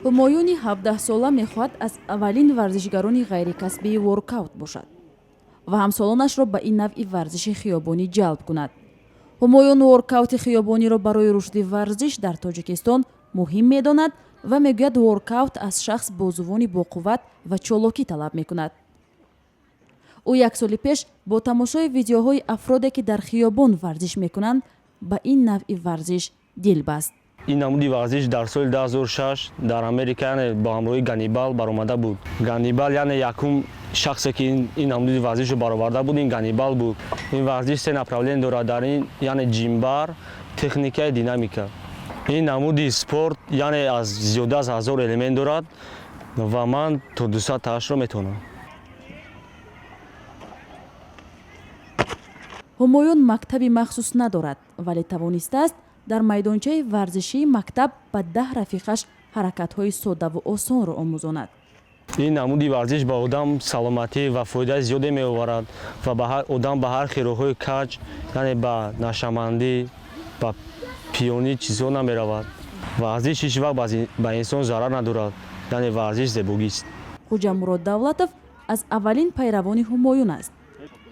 ҳумоюни 17-сола мехоҳад аз аввалин варзишгарони ғайрикасбии воркаут бошад ва ҳамсолонашро ба ин навъи варзиши хиёбонӣ ҷалб кунад. ҳумоюн воркаути хиёбониро барои рушди варзиш дар тоҷикистон муҳим медонад ва мегӯяд воркаут аз шахс бозувони боқувват ва чолокӣ талаб мекунад. ӯ як соли пеш бо тамошои видеоҳои афроде ки дар хиёбон варзиш мекунанд ба ин навъи варзиш дил баст. ин намуди варзиш дар соли 2006 дар Америка яъне бо ҳамроҳи Ганнибал баромада буд. Ганнибал яъне якум шахсе ки ин намуди варзишро бароварда буд, ин Ганнибал буд. Ин варзиш се направление дорад, дар ин яъне ҷимбар, техникаи динамика. ин намуди спорт яъне аз зиёда аз 1000 элемент дорад ва ман то 200-ро метавонам. ҳумоюн мактаби махсус надорад, вале тавонистааст дар майдончаи варзишии мактаб ба 10 рафиқаш ҳаракатҳои соддаву осонро омӯзонад. ин намуди варзиш ба одам саломатӣ ва фоидаи зиёде меоварад ва одам ба ҳар хироҳҳои каҷ, яъне ба нашамандӣ, ба пиёнӣ чизҳо намеравад. Варзиш ҳеҷ вақт ба инсон зарар надорад, яъне варзиш зебогист. Хуҷамурод Давлатов аз аввалин пайравони ҳумоюн аст.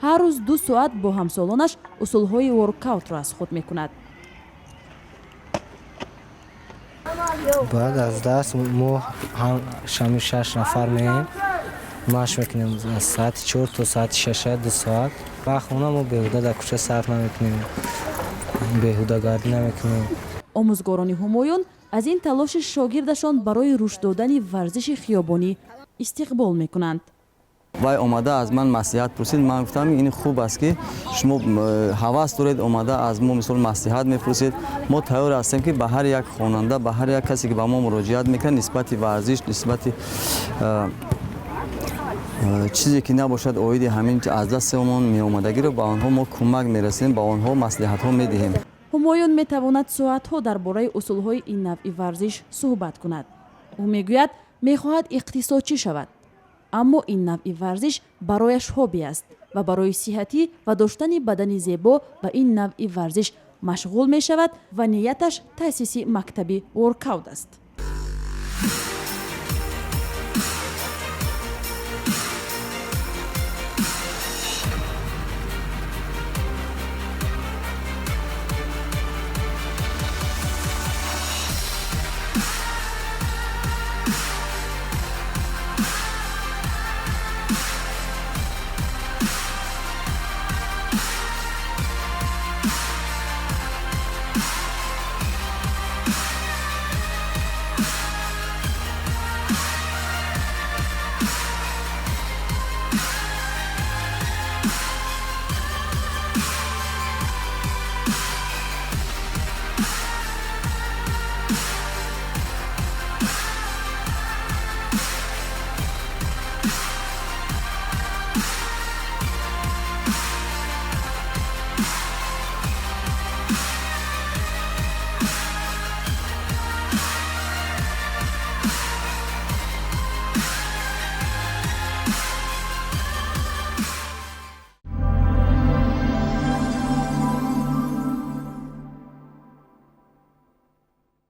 ҳар рӯз 2 соат бо ҳамсолонаш усулҳои воркаутро аз худ мекунад. баъд аз дарс мо шами 6 нафар меем машқ мекунем аз соати 4 то соати 6 2 соат. ба хона мо беҳуда дар кӯча сарф намекунем, беҳудагардӣ намекунем. омӯзгорони ҳумоюн аз ин талоши шогирдашон барои рушд додани варзиши хиёбонӣ истиқбол мекунанд. вай омада аз ман маслиҳат пурсид. Ман гуфтам ин хуб аст ки шумо ҳавас доред, омада аз мо мисол маслиҳат мепурсед. Мо тайёр ҳастем ки ба ҳар як хонанда, ба ҳар як касе ки ба мо муроҷиат мекунад нисбати варзиш, нисбати чизе ки набошад оиди ҳамин аз дастмон меомадагиро ба онҳо мо кӯмак мерасонем, ба онҳо маслиҳатҳо медиҳем. ҳумоюн метавонад соатҳо дар бораи усулҳои ин навъи варзиш суҳбат кунад. ӯ мегӯяд мехоҳад иқтисодчӣ шавад, аммо ин навъи варзиш барояш ҳобби аст ва барои сиҳатӣ ва доштани бадани зебо ба ин навъи варзиш машғул мешавад ва нияташ таъсиси мактаби воркаут аст.